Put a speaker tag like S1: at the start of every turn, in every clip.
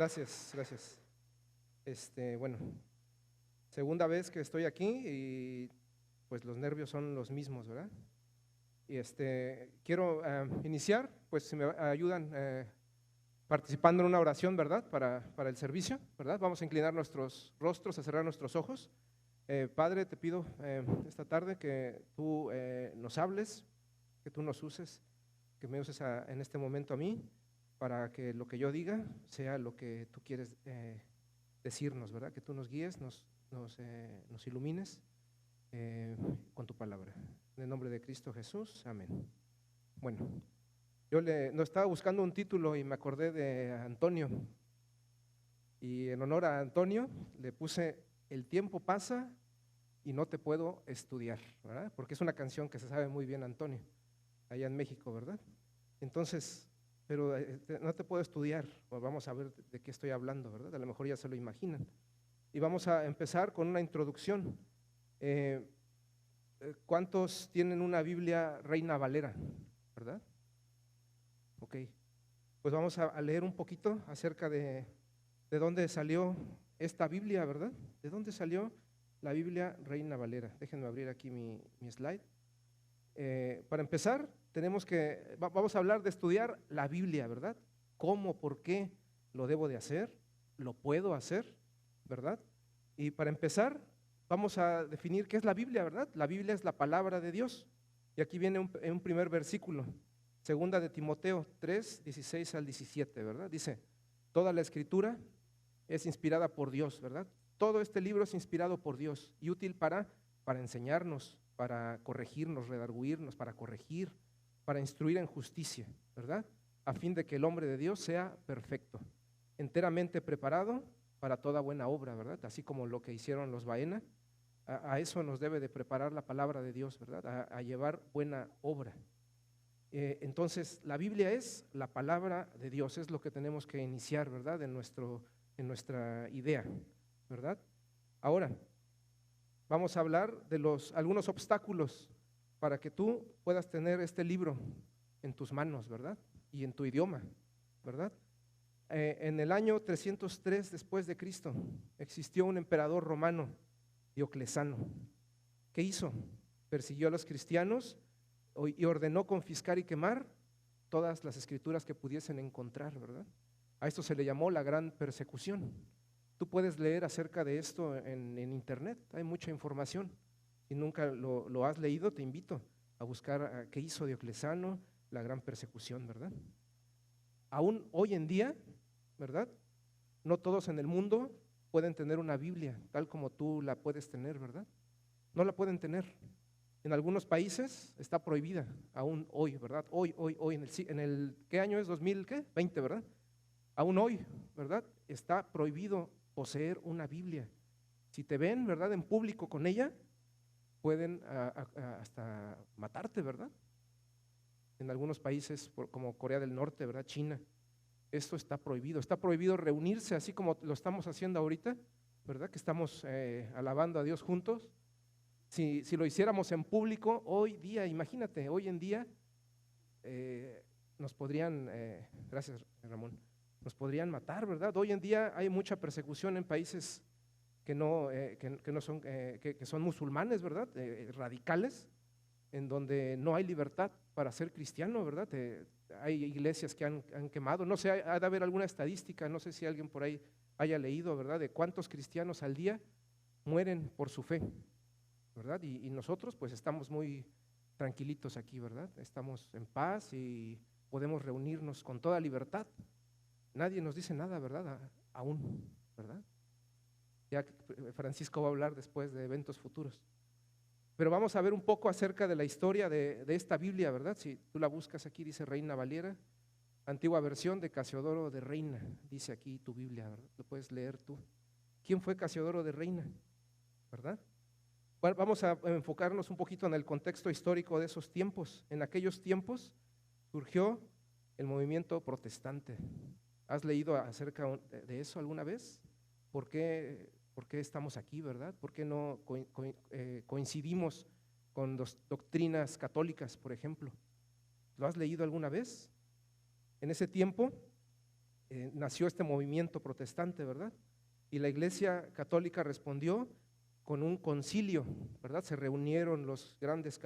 S1: Gracias, gracias. Bueno, segunda vez que estoy aquí y pues los nervios son los mismos, ¿verdad? Y quiero iniciar, pues si me ayudan participando en una oración, ¿verdad? Para el servicio, ¿verdad? Vamos a inclinar nuestros rostros, a cerrar nuestros ojos. Padre, te pido esta tarde que tú nos hables, que tú nos uses, que me uses en este momento a mí, para que lo que yo diga sea lo que tú quieres decirnos, ¿verdad? Que tú nos guíes, nos ilumines con tu palabra. En el nombre de Cristo Jesús, amén. Bueno, yo no estaba buscando un título y me acordé de Antonio. Y en honor a Antonio le puse El tiempo pasa y no te puedo estudiar, ¿verdad? Porque es una canción que se sabe muy bien Antonio, allá en México, ¿verdad? Entonces, pero no te puedo estudiar, pues vamos a ver de qué estoy hablando, ¿verdad? A lo mejor ya se lo imaginan. Y vamos a empezar con una introducción. ¿Cuántos tienen una Biblia Reina Valera, verdad? Ok, pues vamos a leer un poquito acerca de dónde salió esta Biblia, ¿verdad? ¿De dónde salió la Biblia Reina Valera? Déjenme abrir aquí mi slide. Para empezar, vamos a hablar de estudiar la Biblia, ¿verdad? ¿Cómo, por qué lo debo de hacer? ¿Lo puedo hacer? ¿Verdad? Y para empezar, vamos a definir qué es la Biblia, ¿verdad? La Biblia es la palabra de Dios. Y aquí viene un primer versículo, segunda de Timoteo 3, 16 al 17, ¿verdad? Dice, toda la escritura es inspirada por Dios, ¿verdad? Todo este libro es inspirado por Dios y útil para enseñarnos, para corregirnos, redarguirnos, para corregir, para instruir en justicia, ¿verdad? A fin de que el hombre de Dios sea perfecto, enteramente preparado para toda buena obra, ¿verdad? Así como lo que hicieron los Baena, a eso nos debe de preparar la palabra de Dios, ¿verdad? A llevar buena obra. Entonces, la Biblia es la palabra de Dios, es lo que tenemos que iniciar, ¿verdad? En nuestra idea, ¿verdad? Ahora, vamos a hablar de algunos obstáculos para que tú puedas tener este libro en tus manos, ¿verdad? Y en tu idioma, ¿verdad? En el año 303 después de Cristo existió un emperador romano, Diocleciano. ¿Qué hizo? Persiguió a los cristianos y ordenó confiscar y quemar todas las escrituras que pudiesen encontrar, ¿verdad? A esto se le llamó la gran persecución. Tú puedes leer acerca de esto en internet, hay mucha información. Si nunca lo has leído, te invito a buscar qué hizo Diocleciano, la gran persecución, ¿verdad? Aún hoy en día, ¿verdad? No todos en el mundo pueden tener una Biblia tal como tú la puedes tener, ¿verdad? No la pueden tener. En algunos países está prohibida, aún hoy, ¿verdad? Hoy, ¿qué año es? 2020, ¿verdad? Aún hoy, ¿verdad? Está prohibido poseer una Biblia. Si te ven, ¿verdad? En público con ella, pueden hasta matarte, ¿verdad? En algunos países como Corea del Norte, ¿verdad? China, esto está prohibido reunirse así como lo estamos haciendo ahorita, ¿verdad? Que estamos alabando a Dios juntos. Si lo hiciéramos en público, hoy día, imagínate, hoy en día nos podrían, gracias Ramón, nos podrían matar, ¿verdad? Hoy en día hay mucha persecución en países que son musulmanes, ¿verdad? Radicales, en donde no hay libertad para ser cristiano, ¿verdad? Hay iglesias que han quemado, no sé, ha de haber alguna estadística, no sé si alguien por ahí haya leído, ¿verdad? De cuántos cristianos al día mueren por su fe, ¿verdad? Y nosotros pues estamos muy tranquilitos aquí, ¿verdad? Estamos en paz y podemos reunirnos con toda libertad. Nadie nos dice nada, ¿verdad? Aún, ¿verdad? Ya Francisco va a hablar después de eventos futuros. Pero vamos a ver un poco acerca de la historia de esta Biblia, ¿verdad? Si tú la buscas aquí, dice Reina Valera, antigua versión de Casiodoro de Reina, dice aquí tu Biblia, ¿verdad? Lo puedes leer tú. ¿Quién fue Casiodoro de Reina? ¿Verdad? Bueno, vamos a enfocarnos un poquito en el contexto histórico de esos tiempos. En aquellos tiempos surgió el movimiento protestante. ¿Has leído acerca de eso alguna vez? ¿Por qué estamos aquí, verdad? ¿Por qué no coincidimos con doctrinas católicas, por ejemplo? ¿Lo has leído alguna vez? En ese tiempo nació este movimiento protestante, ¿verdad? Y la Iglesia Católica respondió con un concilio, ¿verdad? Se reunieron los grandes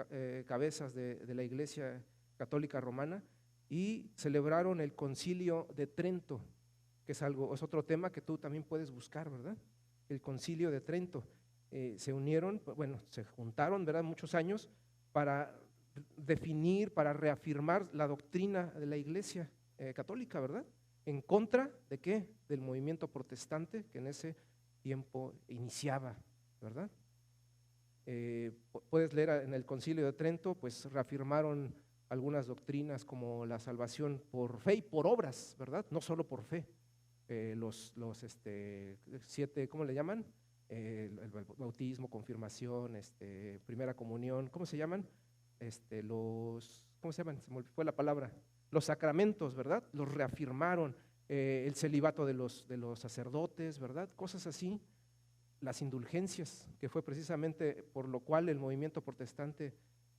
S1: cabezas de la Iglesia Católica Romana y celebraron el Concilio de Trento, que es otro tema que tú también puedes buscar, ¿verdad? El Concilio de Trento. Se unieron, bueno, se juntaron, ¿verdad? Muchos años para definir, para reafirmar la doctrina de la Iglesia Católica, ¿verdad? ¿En contra de qué? Del movimiento protestante que en ese tiempo iniciaba, ¿verdad? Puedes leer en el Concilio de Trento, pues reafirmaron algunas doctrinas como la salvación por fe y por obras, ¿verdad? No solo por fe. Los 7, ¿cómo le llaman? El bautismo, confirmación, primera comunión, ¿cómo se llaman? ¿Cómo se llaman? Se me fue la palabra. Los sacramentos, ¿verdad? Los reafirmaron, el celibato de los sacerdotes, ¿verdad? Cosas así. Las indulgencias, que fue precisamente por lo cual el movimiento protestante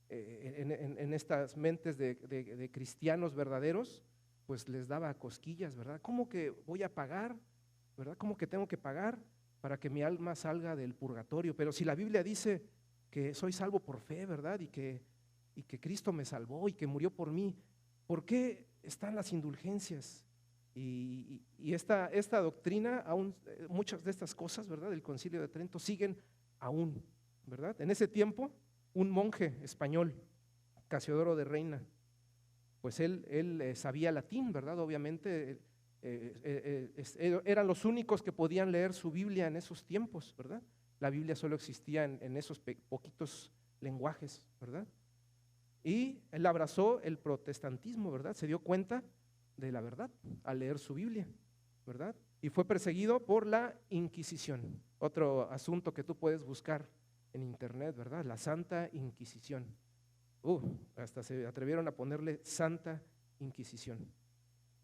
S1: en estas mentes de cristianos verdaderos, pues les daba cosquillas, ¿verdad? ¿Cómo que voy a pagar? ¿Verdad? ¿Cómo que tengo que pagar para que mi alma salga del purgatorio? Pero si la Biblia dice que soy salvo por fe, ¿verdad? Y que Cristo me salvó y que murió por mí, ¿por qué están las indulgencias? Y esta doctrina, aún muchas de estas cosas, ¿verdad? Del Concilio de Trento siguen aún, ¿verdad? En ese tiempo, un monje español, Casiodoro de Reina, pues él sabía latín, ¿verdad? Obviamente eran los únicos que podían leer su Biblia en esos tiempos, ¿verdad? La Biblia solo existía en esos poquitos lenguajes, ¿verdad? Y él abrazó el protestantismo, ¿verdad? Se dio cuenta de la verdad al leer su Biblia, ¿verdad? Y fue perseguido por la Inquisición. Otro asunto que tú puedes buscar en internet, ¿verdad? La Santa Inquisición. Hasta se atrevieron a ponerle Santa Inquisición,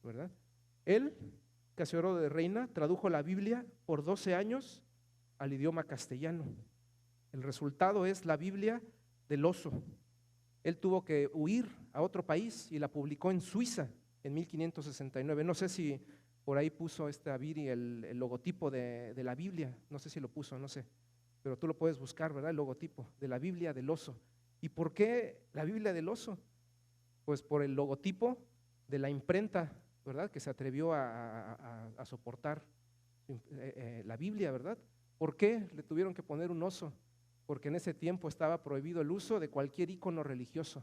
S1: ¿verdad? Él, Casiodoro de Reina, tradujo la Biblia por 12 años al idioma castellano. El resultado es la Biblia del oso. Él tuvo que huir a otro país y la publicó en Suiza en 1569. No sé si por ahí puso Aviri el logotipo de la Biblia, no sé si lo puso, no sé, pero tú lo puedes buscar, ¿verdad? El logotipo de la Biblia del oso. ¿Y por qué la Biblia del oso? Pues por el logotipo de la imprenta, ¿verdad? Que se atrevió a soportar la Biblia, ¿verdad? ¿Por qué le tuvieron que poner un oso? Porque en ese tiempo estaba prohibido el uso de cualquier icono religioso.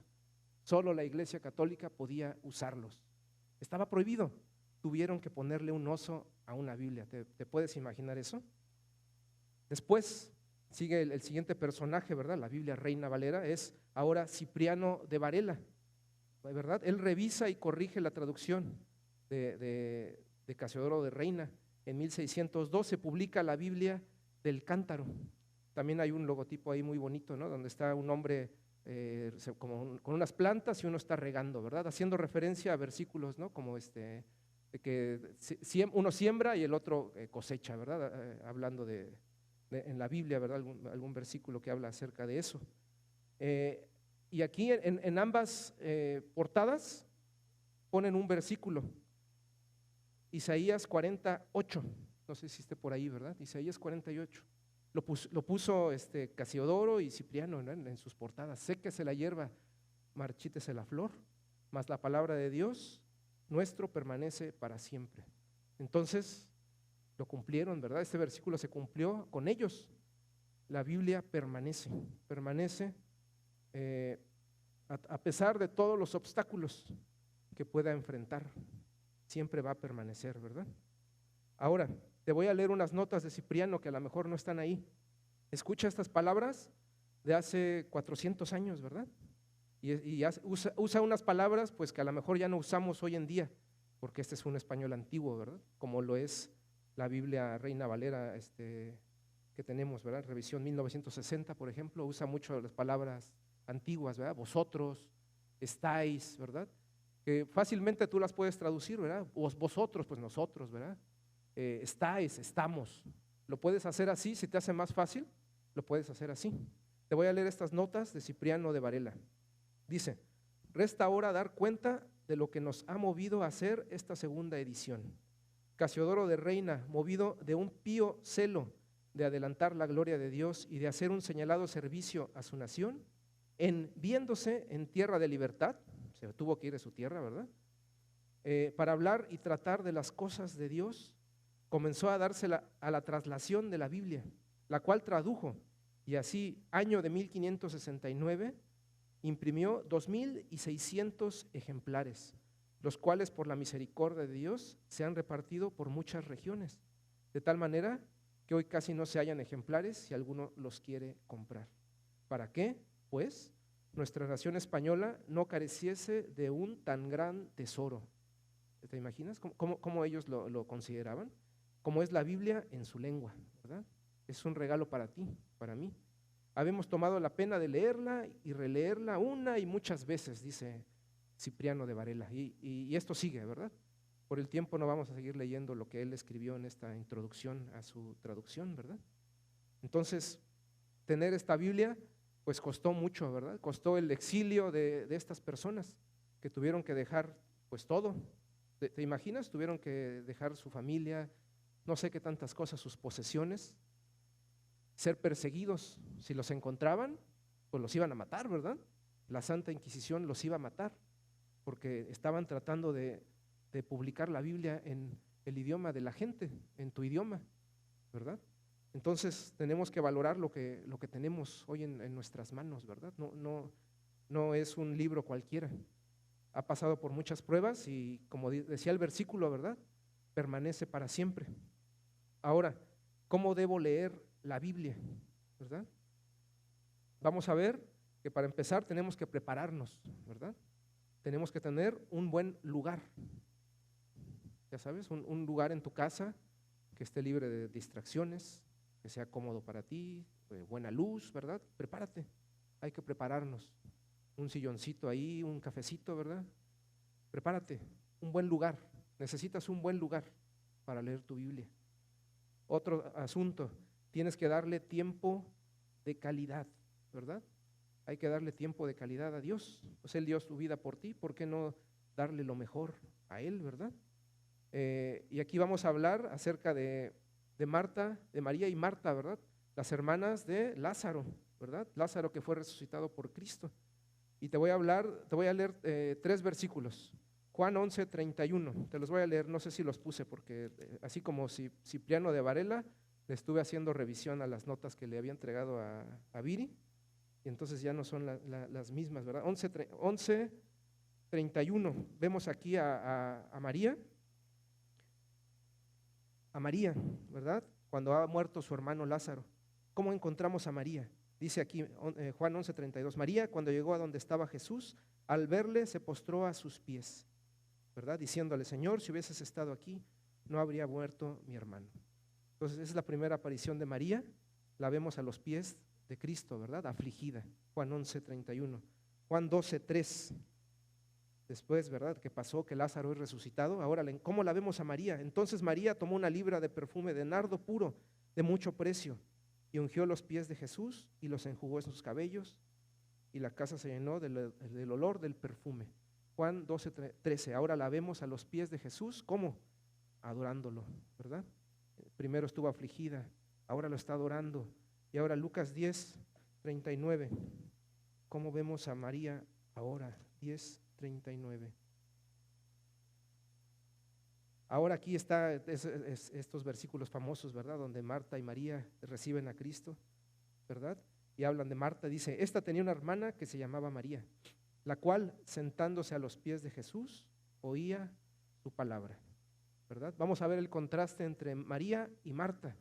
S1: Solo la Iglesia Católica podía usarlos. Estaba prohibido. Tuvieron que ponerle un oso a una Biblia. ¿Te puedes imaginar eso? Después sigue el siguiente personaje, ¿verdad? La Biblia Reina Valera es ahora Cipriano de Varela, ¿verdad? Él revisa y corrige la traducción de Casiodoro de Reina. En 1612 publica la Biblia del Cántaro. También hay un logotipo ahí muy bonito, ¿no? Donde está un hombre con unas plantas y uno está regando, ¿verdad? Haciendo referencia a versículos, ¿no? Como de que uno siembra y el otro cosecha, ¿verdad? Hablando en la Biblia, ¿verdad? Algún versículo que habla acerca de eso. Y aquí en ambas portadas ponen un versículo, Isaías 48, no sé si esté por ahí, ¿verdad? Isaías 48. Lo puso Casiodoro y Cipriano, ¿no? en sus portadas. Séquese la hierba, marchítese la flor, mas la palabra de Dios nuestro permanece para siempre. Entonces lo cumplieron, ¿verdad? Este versículo se cumplió con ellos. La Biblia permanece a pesar de todos los obstáculos que pueda enfrentar, siempre va a permanecer, ¿verdad? Ahora, te voy a leer unas notas de Cipriano que a lo mejor no están ahí. Escucha estas palabras de hace 400 años, ¿verdad? Y usa unas palabras pues que a lo mejor ya no usamos hoy en día, porque este es un español antiguo, ¿verdad? Como lo es la Biblia Reina Valera que tenemos, ¿verdad? Revisión 1960, por ejemplo, usa mucho las palabras antiguas, ¿verdad? Vosotros, estáis, ¿verdad? Que fácilmente tú las puedes traducir, ¿verdad? Vosotros, pues nosotros, ¿verdad? Estáis, estamos. Lo puedes hacer así, si te hace más fácil, lo puedes hacer así. Te voy a leer estas notas de Cipriano de Varela. Dice: resta ahora dar cuenta de lo que nos ha movido a hacer esta segunda edición. Casiodoro de Reina, movido de un pío celo de adelantar la gloria de Dios y de hacer un señalado servicio a su nación, viéndose en tierra de libertad, se tuvo que ir de su tierra, ¿verdad? Para hablar y tratar de las cosas de Dios, comenzó a dársela a la traslación de la Biblia, la cual tradujo, y así, año de 1569, imprimió 2,600 ejemplares, los cuales por la misericordia de Dios se han repartido por muchas regiones, de tal manera que hoy casi no se hallan ejemplares si alguno los quiere comprar. ¿Para qué? Pues nuestra nación española no careciese de un tan gran tesoro. ¿Te imaginas cómo ellos lo consideraban? Como es la Biblia en su lengua, ¿verdad? Es un regalo para ti, para mí. Habemos tomado la pena de leerla y releerla una y muchas veces, dice Cipriano de Varela, y esto sigue, ¿verdad? Por el tiempo no vamos a seguir leyendo lo que él escribió en esta introducción a su traducción, ¿verdad? Entonces, tener esta Biblia, pues costó mucho, ¿verdad? Costó el exilio de estas personas que tuvieron que dejar, pues todo. ¿Te imaginas? Tuvieron que dejar su familia, no sé qué tantas cosas, sus posesiones, ser perseguidos. Si los encontraban, pues los iban a matar, ¿verdad? La Santa Inquisición los iba a matar, porque estaban tratando de publicar la Biblia en el idioma de la gente, en tu idioma, ¿verdad? Entonces tenemos que valorar lo que tenemos hoy en nuestras manos, ¿verdad? No es un libro cualquiera. Ha pasado por muchas pruebas y, como decía el versículo, ¿verdad?, permanece para siempre. Ahora, ¿cómo debo leer la Biblia? ¿Verdad? Vamos a ver que para empezar tenemos que prepararnos, ¿verdad? Tenemos que tener un buen lugar, ya sabes, un lugar en tu casa que esté libre de distracciones, que sea cómodo para ti, buena luz, ¿verdad? Prepárate, hay que prepararnos. Un silloncito ahí, un cafecito, ¿verdad? Prepárate, un buen lugar, necesitas un buen lugar para leer tu Biblia. Otro asunto, tienes que darle tiempo de calidad, ¿verdad? Hay que darle tiempo de calidad a Dios. Pues Él dio su vida por ti, ¿por qué no darle lo mejor a Él, verdad? Y aquí vamos a hablar acerca de Marta, de María y Marta, ¿verdad? Las hermanas de Lázaro, ¿verdad? Lázaro que fue resucitado por Cristo. Y te voy a leer 3 versículos. Juan 11:31, te los voy a leer, no sé si los puse porque así como Cipriano de Varela, le estuve haciendo revisión a las notas que le había entregado a Viri, y entonces ya no son las mismas, ¿verdad? 11:31, vemos aquí a María, ¿verdad? Cuando ha muerto su hermano Lázaro. ¿Cómo encontramos a María? Dice aquí Juan 11:32, María, cuando llegó a donde estaba Jesús, al verle se postró a sus pies, ¿verdad? Diciéndole, Señor, si hubieses estado aquí, no habría muerto mi hermano. Entonces esa es la primera aparición de María, la vemos a los pies de Cristo, ¿verdad? Afligida, Juan 11:31. Juan 12:3, después, ¿verdad?, que pasó, que Lázaro es resucitado. Ahora, ¿cómo la vemos a María? Entonces María tomó una libra de perfume de nardo puro, de mucho precio, y ungió los pies de Jesús y los enjugó en sus cabellos, y la casa se llenó del olor del perfume. Juan 12:13, ahora la vemos a los pies de Jesús, ¿cómo? Adorándolo, ¿verdad? Primero estuvo afligida, ahora lo está adorando. Y ahora Lucas 10:39, ¿cómo vemos a María ahora? 10:39. Ahora aquí está estos versículos famosos, ¿verdad? Donde Marta y María reciben a Cristo, ¿verdad? Y hablan de Marta, dice, esta tenía una hermana que se llamaba María, la cual, sentándose a los pies de Jesús, oía su palabra, ¿verdad? Vamos a ver el contraste entre María y Marta.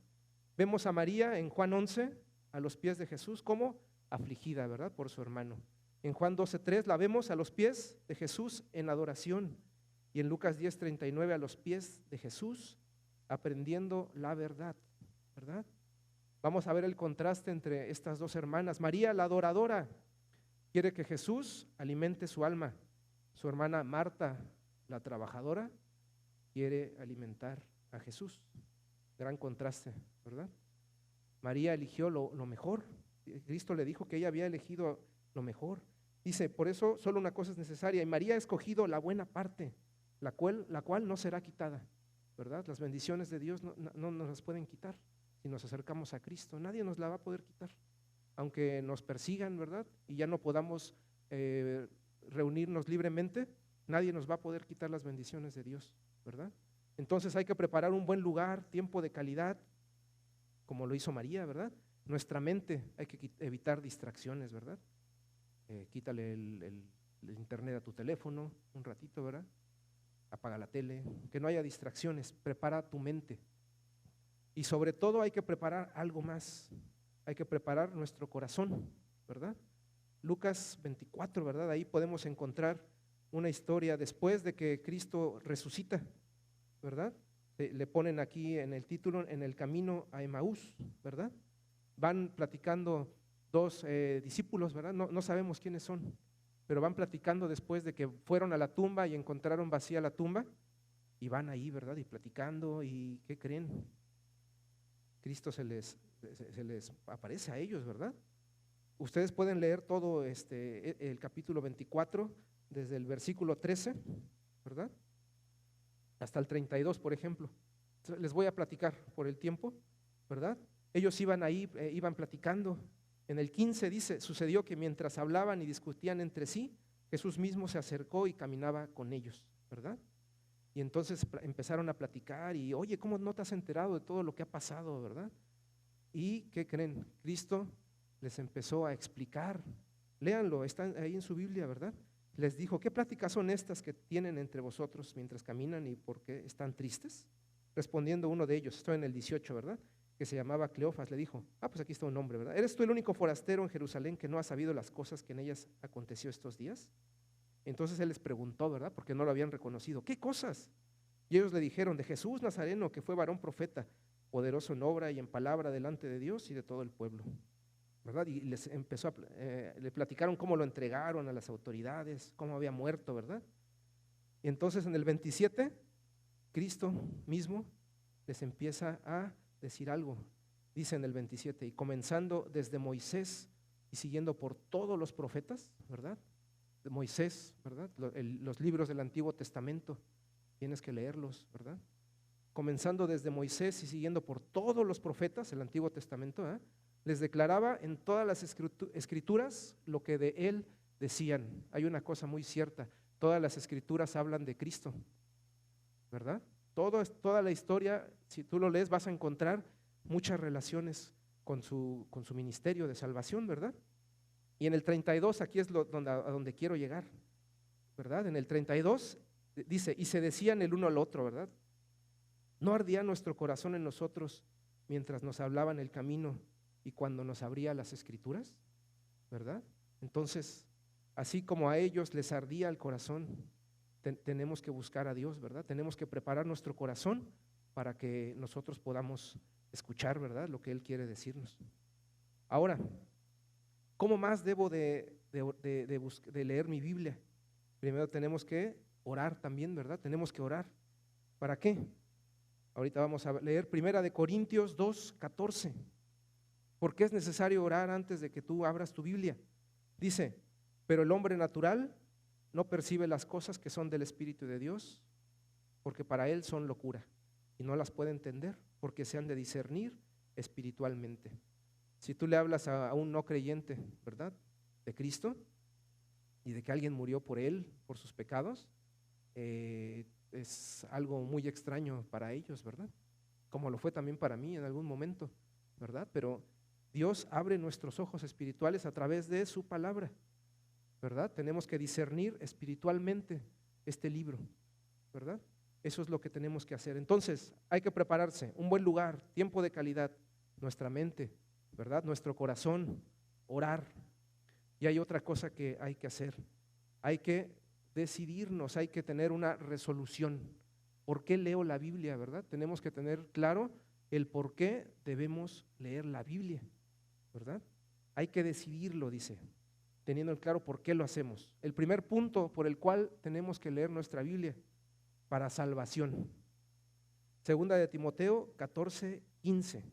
S1: Vemos a María en Juan 11, a los pies de Jesús, como afligida, ¿verdad?, por su hermano. En Juan 12:3 la vemos a los pies de Jesús en adoración. Y en Lucas 10:39 a los pies de Jesús, aprendiendo la verdad, ¿verdad? Vamos a ver el contraste entre estas dos hermanas. María, la adoradora, quiere que Jesús alimente su alma. Su hermana Marta, la trabajadora, quiere alimentar a Jesús. Gran contraste, ¿verdad? María eligió lo mejor. Cristo le dijo que ella había elegido lo mejor. Dice, por eso solo una cosa es necesaria, y María ha escogido la buena parte, la cual no será quitada, ¿verdad? Las bendiciones de Dios no nos las pueden quitar si nos acercamos a Cristo. Nadie nos la va a poder quitar, aunque nos persigan, ¿verdad? Y ya no podamos reunirnos libremente, nadie nos va a poder quitar las bendiciones de Dios, ¿verdad? Entonces hay que preparar un buen lugar, tiempo de calidad, como lo hizo María, ¿verdad? Nuestra mente, hay que evitar distracciones, ¿verdad? Quítale el internet a tu teléfono un ratito, ¿verdad? Apaga la tele, que no haya distracciones, prepara tu mente. Y sobre todo hay que preparar algo más, hay que preparar nuestro corazón, ¿verdad? Lucas 24, ¿verdad? Ahí podemos encontrar una historia después de que Cristo resucita, ¿verdad? Le ponen aquí en el título, en el camino a Emaús, ¿verdad? Van platicando dos discípulos, ¿verdad? No sabemos quiénes son, pero van platicando después de que fueron a la tumba y encontraron vacía la tumba, y van ahí, ¿verdad? Y platicando, ¿y qué creen? Cristo se les aparece a ellos, ¿verdad? Ustedes pueden leer todo el capítulo 24, desde el versículo 13, ¿verdad? Hasta el 32, por ejemplo. Les voy a platicar por el tiempo, ¿verdad? Ellos iban ahí, iban platicando. En el 15 dice, sucedió que mientras hablaban y discutían entre sí, Jesús mismo se acercó y caminaba con ellos, ¿verdad? Y entonces empezaron a platicar y, oye, ¿cómo no te has enterado de todo lo que ha pasado, verdad? ¿Y qué creen? Cristo les empezó a explicar. Léanlo, está ahí en su Biblia, ¿verdad? Les dijo, ¿qué pláticas son estas que tienen entre vosotros mientras caminan y por qué están tristes? Respondiendo uno de ellos, estoy en el 18, ¿verdad? Que se llamaba Cleofas, le dijo, pues aquí está un nombre, ¿verdad? ¿Eres tú el único forastero en Jerusalén que no ha sabido las cosas que en ellas aconteció estos días? Entonces él les preguntó, ¿verdad? Porque no lo habían reconocido, ¿qué cosas? Y ellos le dijeron, de Jesús Nazareno, que fue varón profeta, poderoso en obra y en palabra delante de Dios y de todo el pueblo, ¿verdad? Y les empezó le platicaron cómo lo entregaron a las autoridades, cómo había muerto, ¿verdad? Y entonces en el 27, Cristo mismo les empieza a decir algo. Dice en el 27, y comenzando desde Moisés y siguiendo por todos los profetas, ¿verdad? De Moisés, ¿verdad? Los libros del Antiguo Testamento, tienes que leerlos, ¿verdad? Comenzando desde Moisés y siguiendo por todos los profetas, el Antiguo Testamento, les declaraba en todas las escrituras lo que de él decían. Hay una cosa muy cierta, todas las escrituras hablan de Cristo, ¿verdad? Toda la historia, si tú lo lees, vas a encontrar muchas relaciones con su ministerio de salvación, ¿verdad? Y en el 32, aquí es a donde quiero llegar, ¿verdad? En el 32 dice, y se decían el uno al otro, ¿verdad? ¿No ardía nuestro corazón en nosotros mientras nos hablaba en el camino y cuando nos abría las escrituras? ¿Verdad? Entonces, así como a ellos les ardía el corazón, tenemos que buscar a Dios, ¿verdad? Tenemos que preparar nuestro corazón para que nosotros podamos escuchar, ¿verdad? Lo que Él quiere decirnos. Ahora, ¿cómo más debo de leer mi Biblia? Primero tenemos que orar también, ¿verdad? Tenemos que orar. ¿Para qué? Ahorita vamos a leer 1 Corintios 2:14. ¿Por qué es necesario orar antes de que tú abras tu Biblia? Dice, pero el hombre natural no percibe las cosas que son del Espíritu de Dios, porque para él son locura y no las puede entender, porque se han de discernir espiritualmente. Si tú le hablas a un no creyente, ¿verdad? De Cristo y de que alguien murió por él, por sus pecados, es algo muy extraño para ellos, ¿verdad? Como lo fue también para mí en algún momento, ¿verdad? Pero Dios abre nuestros ojos espirituales a través de su palabra, ¿verdad? Tenemos que discernir espiritualmente este libro, ¿verdad? Eso es lo que tenemos que hacer. Entonces, hay que prepararse, un buen lugar, tiempo de calidad, nuestra mente, ¿verdad? Nuestro corazón, orar. Y hay otra cosa que hay que hacer, hay que decidirnos, hay que tener una resolución. ¿Por qué leo la Biblia, verdad? Tenemos que tener claro el por qué debemos leer la Biblia, ¿verdad? Hay que decidirlo, dice, teniendo claro por qué lo hacemos. El primer punto por el cual tenemos que leer nuestra Biblia, para salvación. Segunda de Timoteo 14:15.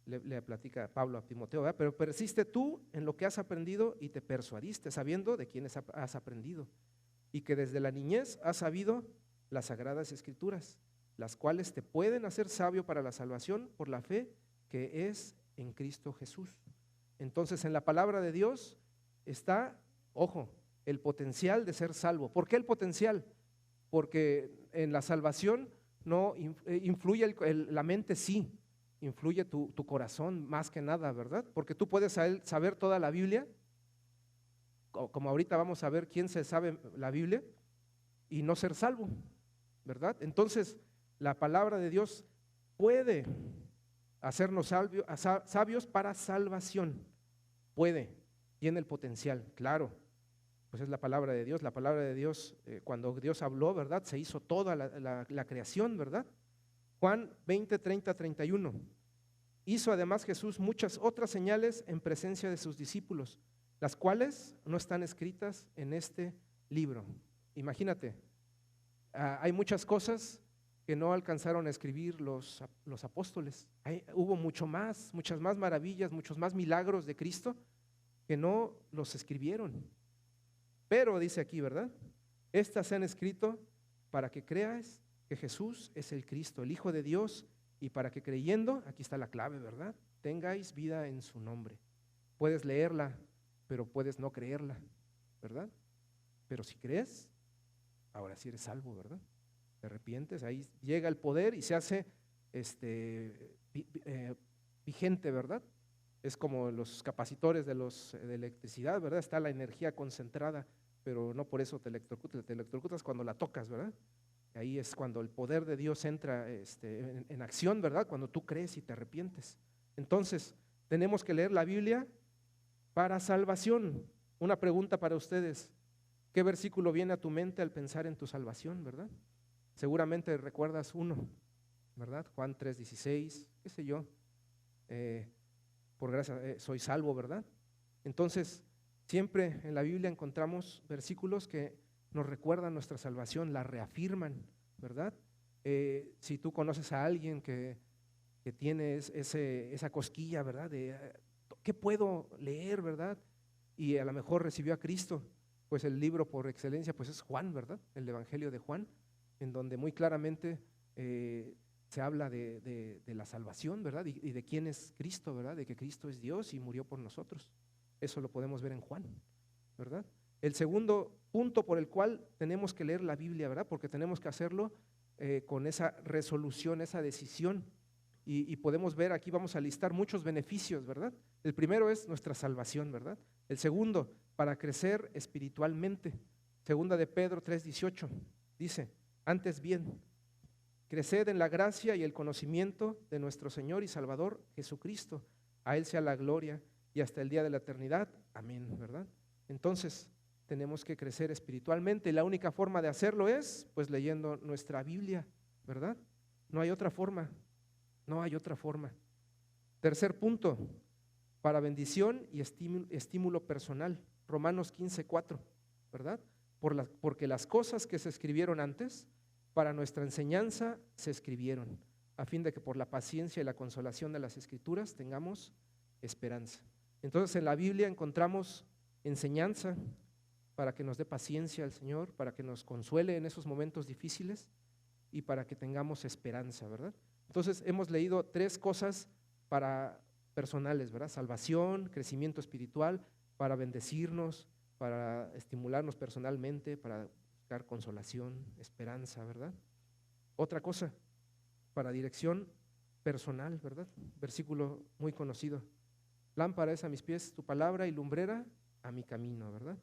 S1: Le platica Pablo a Timoteo, ¿verdad? Pero persiste tú en lo que has aprendido y te persuadiste, sabiendo de quiénes has aprendido, y que desde la niñez has sabido las sagradas escrituras, las cuales te pueden hacer sabio para la salvación por la fe que es en Cristo Jesús. Entonces, en la palabra de Dios está, ojo, el potencial de ser salvo. ¿Por qué el potencial? Porque en la salvación no influye la mente, sí, influye tu corazón más que nada, ¿verdad? Porque tú puedes saber toda la Biblia, como ahorita vamos a ver quién se sabe la Biblia, y no ser salvo, ¿verdad? Entonces, la palabra de Dios puede hacernos sabios para salvación. Puede, tiene el potencial, claro. Pues es la palabra de Dios. La palabra de Dios, cuando Dios habló, ¿verdad? Se hizo toda la creación, ¿verdad? Juan 20, 30, 31. Hizo además Jesús muchas otras señales en presencia de sus discípulos, las cuales no están escritas en este libro. Imagínate, hay muchas cosas que no alcanzaron a escribir los apóstoles. Hubo muchas más maravillas, muchos más milagros de Cristo que no los escribieron. Pero dice aquí, ¿verdad? Estas se han escrito para que creas que Jesús es el Cristo, el Hijo de Dios, y para que creyendo, aquí está la clave, ¿verdad? Tengáis vida en su nombre. Puedes leerla, pero puedes no creerla, ¿verdad? Pero si crees, ahora sí eres salvo, ¿verdad? Te arrepientes, ahí llega el poder y se hace vigente, ¿verdad? Es como los capacitores de electricidad, ¿verdad? Está la energía concentrada, pero no por eso te electrocutas cuando la tocas, ¿verdad? Ahí es cuando el poder de Dios entra en acción, ¿verdad? Cuando tú crees y te arrepientes. Entonces, tenemos que leer la Biblia para salvación. Una pregunta para ustedes: ¿qué versículo viene a tu mente al pensar en tu salvación, verdad? Seguramente recuerdas uno, ¿verdad? Juan 3:16, qué sé yo, por gracia soy salvo, ¿verdad? Entonces, siempre en la Biblia encontramos versículos que nos recuerdan nuestra salvación, la reafirman, ¿verdad? Si tú conoces a alguien que tiene esa cosquilla, ¿verdad? ¿Qué puedo leer, verdad? Y a lo mejor recibió a Cristo, pues el libro por excelencia pues es Juan, ¿verdad? El Evangelio de Juan, en donde muy claramente se habla de la salvación, ¿verdad? Y de quién es Cristo, ¿verdad? De que Cristo es Dios y murió por nosotros. Eso lo podemos ver en Juan, ¿verdad? El segundo punto por el cual tenemos que leer la Biblia, ¿verdad? Porque tenemos que hacerlo con esa resolución, esa decisión. Y podemos ver, aquí vamos a listar muchos beneficios, ¿verdad? El primero es nuestra salvación, ¿verdad? El segundo, para crecer espiritualmente. Segunda de Pedro 3:18 dice: antes bien, creced en la gracia y el conocimiento de nuestro Señor y Salvador Jesucristo. A Él sea la gloria y hasta el día de la eternidad. Amén, ¿verdad? Entonces, tenemos que crecer espiritualmente y la única forma de hacerlo es, pues, leyendo nuestra Biblia, ¿verdad? No hay otra forma, no hay otra forma. Tercer punto, para bendición y estímulo personal. Romanos 15:4, ¿verdad? Porque las cosas que se escribieron antes, para nuestra enseñanza se escribieron, a fin de que por la paciencia y la consolación de las Escrituras tengamos esperanza. Entonces, en la Biblia encontramos enseñanza para que nos dé paciencia al Señor, para que nos consuele en esos momentos difíciles y para que tengamos esperanza, ¿verdad? Entonces, hemos leído tres cosas para personales, ¿verdad? Salvación, crecimiento espiritual, para bendecirnos, para estimularnos personalmente, para buscar consolación, esperanza, ¿verdad? Otra cosa, para dirección personal, ¿verdad? Versículo muy conocido: lámpara es a mis pies tu palabra y lumbrera a mi camino, ¿verdad?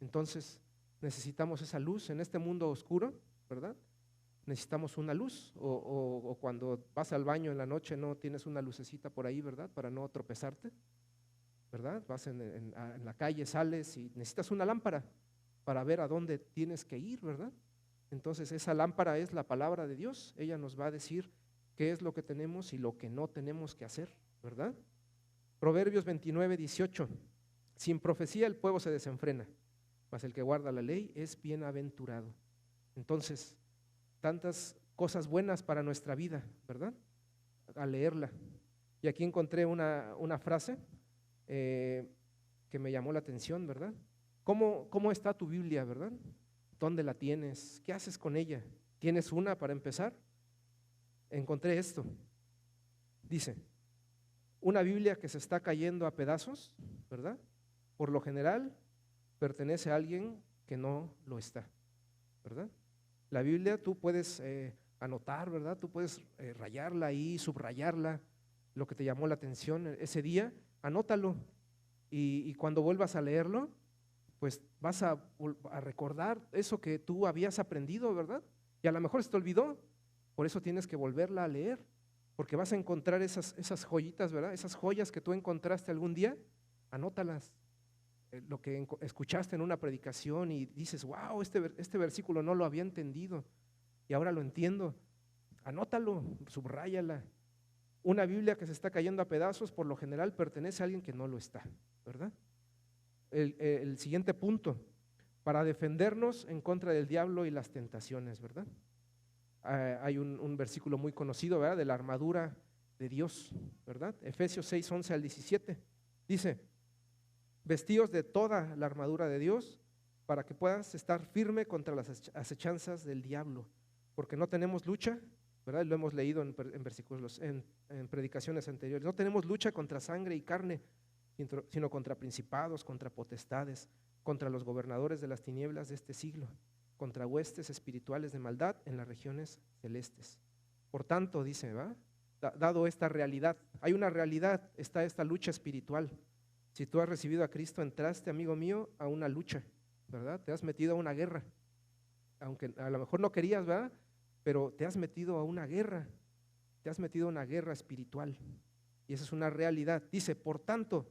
S1: Entonces, necesitamos esa luz en este mundo oscuro, ¿verdad? Necesitamos una luz, o cuando vas al baño en la noche no tienes una lucecita por ahí, ¿verdad? Para no tropezarte, ¿verdad? Vas en la calle, sales y necesitas una lámpara para ver a dónde tienes que ir, ¿verdad? Entonces esa lámpara es la palabra de Dios. Ella nos va a decir qué es lo que tenemos y lo que no tenemos que hacer, ¿verdad? Proverbios 29:18: sin profecía el pueblo se desenfrena, mas el que guarda la ley es bienaventurado. Entonces, tantas cosas buenas para nuestra vida, ¿verdad? Al leerla. Y aquí encontré una frase que me llamó la atención, ¿verdad? ¿Cómo está tu Biblia, verdad? ¿Dónde la tienes? ¿Qué haces con ella? ¿Tienes una para empezar? encontré esto. Dice, una Biblia que se está cayendo a pedazos, ¿verdad? Por lo general pertenece a alguien que no lo está, ¿verdad? La Biblia tú puedes anotar, ¿verdad? Tú puedes rayarla ahí, subrayarla, lo que te llamó la atención ese día, anótalo y cuando vuelvas a leerlo, pues vas a recordar eso que tú habías aprendido, ¿verdad? Y a lo mejor se te olvidó, por eso tienes que volverla a leer, porque vas a encontrar esas joyitas, ¿verdad? Esas joyas que tú encontraste algún día, anótalas. Lo que escuchaste en una predicación y dices, wow, este versículo no lo había entendido y ahora lo entiendo. Anótalo, subráyala. Una Biblia que se está cayendo a pedazos, por lo general pertenece a alguien que no lo está, ¿verdad? El siguiente punto, para defendernos en contra del diablo y las tentaciones, ¿verdad? Hay un versículo muy conocido, ¿verdad? De la armadura de Dios, ¿verdad? Efesios 6, 11 al 17. Dice, vestíos de toda la armadura de Dios para que puedas estar firme contra las acechanzas del diablo, porque no tenemos lucha, ¿verdad? Lo hemos leído en versículos, en predicaciones anteriores. No tenemos lucha contra sangre y carne, sino contra principados, contra potestades, contra los gobernadores de las tinieblas de este siglo, contra huestes espirituales de maldad en las regiones celestes. Por tanto, dice, ¿va? Dado esta realidad, hay una realidad, está esta lucha espiritual. Si tú has recibido a Cristo, entraste, amigo mío, a una lucha, ¿verdad? Te has metido a una guerra, aunque a lo mejor no querías, ¿verdad? Pero te has metido a una guerra, te has metido a una guerra espiritual, y esa es una realidad. Dice, por tanto,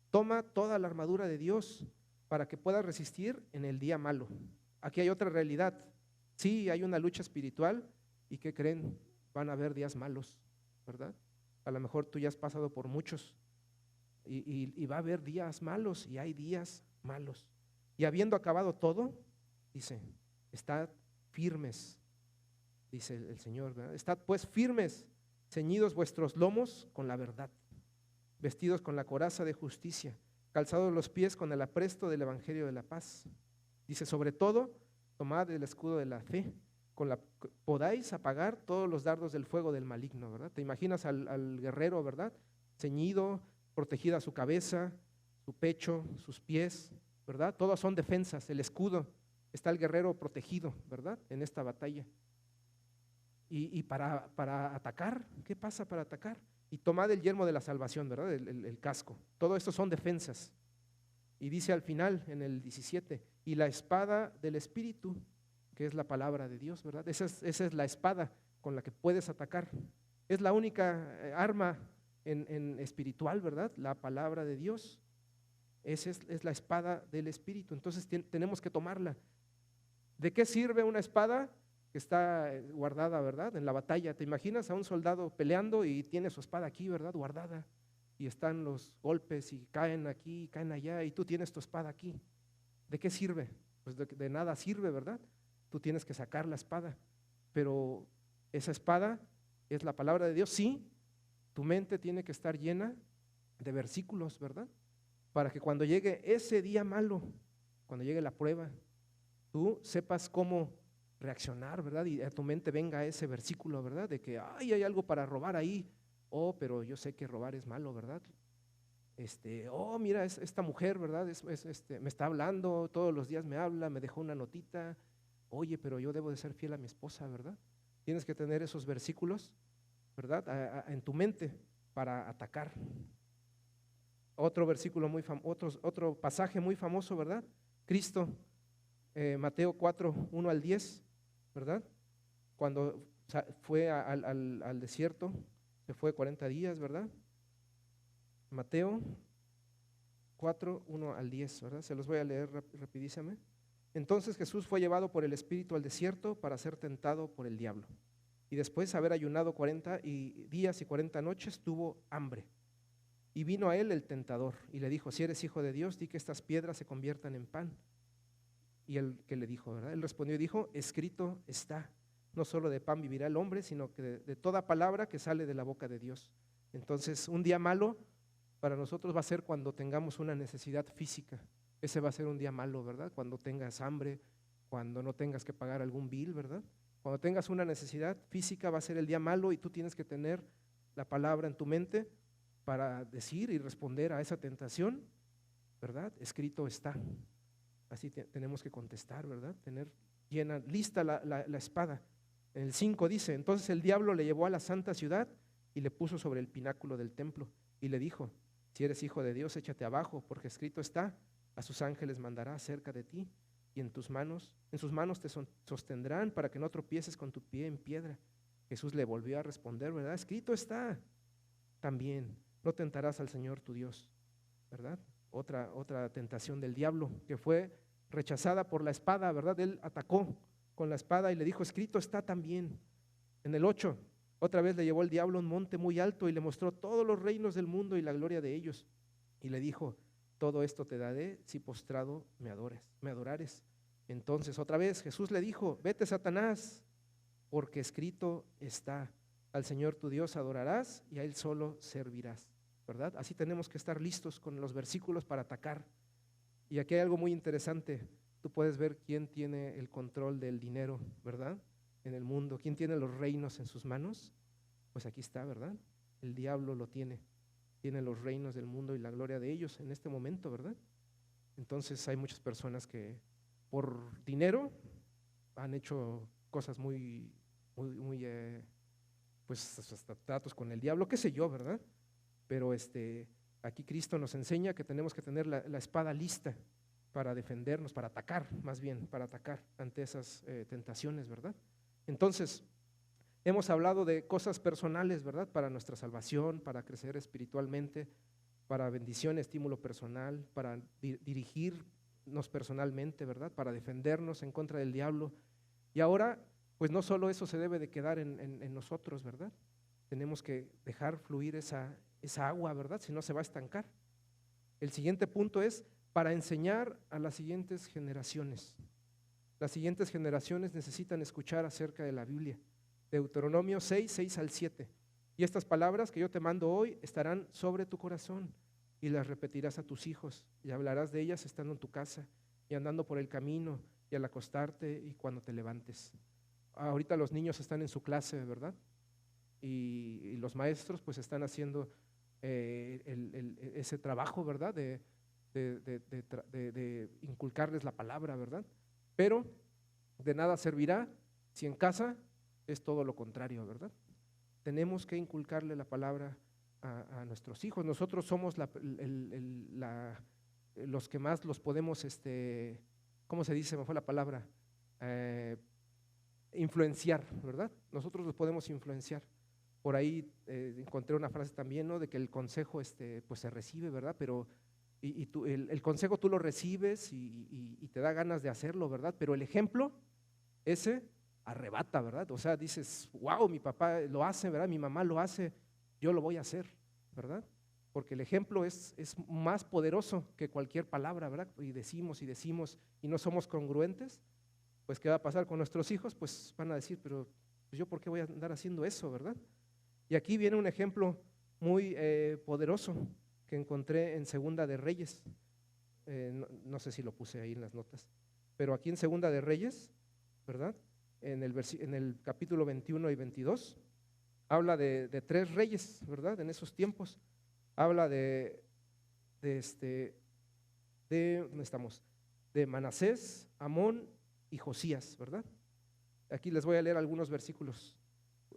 S1: toma toda la armadura de Dios para que puedas resistir en el día malo. Aquí hay otra realidad. Sí, hay una lucha espiritual, y ¿qué creen? Van a haber días malos, ¿verdad? A lo mejor tú ya has pasado por muchos, y va a haber días malos, y hay días malos. Y habiendo acabado todo, dice, estad firmes, dice el Señor, ¿verdad? Estad pues firmes, ceñidos vuestros lomos con la verdad, vestidos con la coraza de justicia, calzados los pies con el apresto del evangelio de la paz. Dice, sobre todo, tomad el escudo de la fe, con la podáis apagar todos los dardos del fuego del maligno, ¿verdad? Te imaginas al guerrero, ¿verdad? Ceñido, protegida su cabeza, su pecho, sus pies, ¿verdad? Todas son defensas. El escudo, está el guerrero protegido, ¿verdad? En esta batalla. Y para atacar, ¿qué pasa para atacar? Y tomad el yelmo de la salvación, ¿verdad? El casco. Todo esto son defensas. Y dice al final, en el 17, y la espada del Espíritu, que es la palabra de Dios, ¿verdad? Esa es la espada con la que puedes atacar. Es la única arma en espiritual, ¿verdad? La palabra de Dios. Esa es la espada del Espíritu. Entonces tenemos que tomarla. ¿De qué sirve una espada que está guardada, ¿verdad? En la batalla. ¿Te imaginas a un soldado peleando y tiene su espada aquí, ¿verdad? Guardada. Y están los golpes y caen aquí, caen allá, y tú tienes tu espada aquí. ¿De qué sirve? Pues de nada sirve, ¿verdad? Tú tienes que sacar la espada. Pero esa espada es la palabra de Dios. Sí, tu mente tiene que estar llena de versículos, ¿verdad? Para que cuando llegue ese día malo, cuando llegue la prueba, tú sepas cómo reaccionar, ¿verdad? Y a tu mente venga ese versículo, ¿verdad? De que, ay, hay algo para robar ahí. Oh, pero yo sé que robar es malo, ¿verdad? Oh, mira, esta mujer, ¿verdad? Me está hablando, todos los días me habla, me dejó una notita. Oye, pero yo debo de ser fiel a mi esposa, ¿verdad? Tienes que tener esos versículos, ¿verdad? En tu mente para atacar. Otro versículo muy famoso, otro pasaje muy famoso, ¿verdad? Cristo, Mateo 4, 1 al 10, ¿verdad? Cuando fue al desierto, se fue 40 días, ¿verdad? Mateo 4, 1 al 10, ¿verdad? Se los voy a leer rapidísimo. Entonces Jesús fue llevado por el Espíritu al desierto para ser tentado por el diablo. Y después de haber ayunado 40 días y 40 noches, tuvo hambre. Y vino a él el tentador y le dijo, si eres hijo de Dios, di que estas piedras se conviertan en pan. Y él, ¿qué le dijo, verdad? Él respondió y dijo, escrito está, no solo de pan vivirá el hombre, sino que de toda palabra que sale de la boca de Dios. Entonces, un día malo para nosotros va a ser cuando tengamos una necesidad física. Ese va a ser un día malo, ¿verdad? Cuando tengas hambre, cuando no tengas que pagar algún bill, ¿verdad? Cuando tengas una necesidad física va a ser el día malo y tú tienes que tener la palabra en tu mente para decir y responder a esa tentación, ¿verdad? Escrito está. Así tenemos que contestar, ¿verdad? Tener lista la espada. En el 5 dice, entonces el diablo le llevó a la santa ciudad y le puso sobre el pináculo del templo y le dijo, si eres hijo de Dios, échate abajo, porque escrito está, a sus ángeles mandará cerca de ti y en sus manos te sostendrán para que no tropieces con tu pie en piedra. Jesús le volvió a responder, ¿verdad? Escrito está también, no tentarás al Señor tu Dios, ¿verdad? Otra tentación del diablo que fue rechazada por la espada, ¿verdad? Él atacó con la espada y le dijo, escrito está también. En el 8, otra vez le llevó el diablo a un monte muy alto y le mostró todos los reinos del mundo y la gloria de ellos. Y le dijo, todo esto te daré si postrado me adorares. Entonces otra vez Jesús le dijo, vete Satanás, porque escrito está, al Señor tu Dios adorarás y a Él solo servirás, ¿verdad? Así tenemos que estar listos con los versículos para atacar. Y aquí hay algo muy interesante, tú puedes ver quién tiene el control del dinero, ¿verdad? En el mundo, quién tiene los reinos en sus manos, pues aquí está, ¿verdad? El diablo lo tiene los reinos del mundo y la gloria de ellos en este momento, ¿verdad? Entonces hay muchas personas que por dinero han hecho cosas muy pues hasta tratos con el diablo, qué sé yo, ¿verdad? Pero aquí Cristo nos enseña que tenemos que tener la espada lista para defendernos, para atacar, más bien, para atacar ante esas tentaciones, ¿verdad? Entonces, hemos hablado de cosas personales, ¿verdad? Para nuestra salvación, para crecer espiritualmente, para bendición, estímulo personal, para dirigirnos personalmente, ¿verdad? Para defendernos en contra del diablo. Y ahora, pues no solo eso se debe de quedar en nosotros, ¿verdad? Tenemos que dejar fluir esa agua, ¿verdad? Si no se va a estancar. El siguiente punto es para enseñar a las siguientes generaciones. Las siguientes generaciones necesitan escuchar acerca de la Biblia. Deuteronomio 6 al 7. Y estas palabras que yo te mando hoy estarán sobre tu corazón y las repetirás a tus hijos y hablarás de ellas estando en tu casa y andando por el camino y al acostarte y cuando te levantes. Ahorita los niños están en su clase, ¿verdad? Y los maestros pues están haciendo ese trabajo, ¿verdad? De inculcarles la palabra, ¿verdad? Pero de nada servirá si en casa es todo lo contrario, ¿verdad? Tenemos que inculcarle la palabra a nuestros hijos. Nosotros somos los que más los podemos, ¿cómo se dice? Me fue la palabra, influenciar, ¿verdad? Nosotros los podemos influenciar. Por ahí encontré una frase también, ¿no? De que el consejo pues se recibe, ¿verdad? Pero el consejo tú lo recibes y te da ganas de hacerlo, ¿verdad? Pero el ejemplo, ese arrebata, ¿verdad? O sea, dices, wow, mi papá lo hace, ¿verdad? Mi mamá lo hace, yo lo voy a hacer, ¿verdad? Porque el ejemplo es más poderoso que cualquier palabra, ¿verdad? Y decimos y no somos congruentes, pues ¿qué va a pasar con nuestros hijos? Pues van a decir, pero pues, yo ¿por qué voy a andar haciendo eso, ¿verdad? Y aquí viene un ejemplo muy poderoso que encontré en Segunda de Reyes, no sé si lo puse ahí en las notas, pero aquí en Segunda de Reyes, ¿verdad? En el capítulo 21 y 22, habla de 3 reyes, ¿verdad? En esos tiempos, habla ¿dónde estamos? De Manasés, Amón y Josías, ¿verdad? Aquí les voy a leer algunos versículos.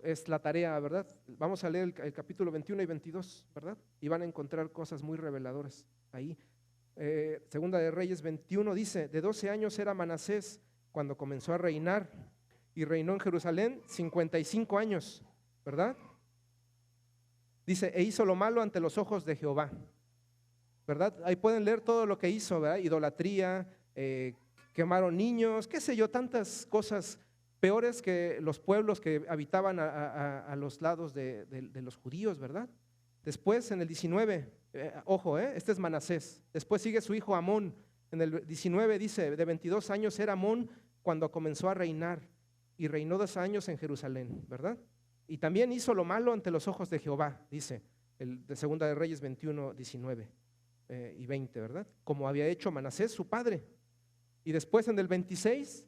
S1: Es la tarea, ¿verdad? Vamos a leer el capítulo 21 y 22, ¿verdad? Y van a encontrar cosas muy reveladoras ahí. Segunda de Reyes 21 dice, de 12 años era Manasés cuando comenzó a reinar y reinó en Jerusalén 55 años, ¿verdad? Dice, e hizo lo malo ante los ojos de Jehová, ¿verdad? Ahí pueden leer todo lo que hizo, ¿verdad? Idolatría, quemaron niños, qué sé yo, tantas cosas peores que los pueblos que habitaban a los lados de los judíos, ¿verdad? Después en el 19, ojo, este es Manasés, después sigue su hijo Amón, en el 19 dice, de 22 años era Amón cuando comenzó a reinar y reinó 2 años en Jerusalén, ¿verdad? Y también hizo lo malo ante los ojos de Jehová, dice, el de Segunda de Reyes 21, 19 y 20, ¿verdad? Como había hecho Manasés su padre. Y después en el 26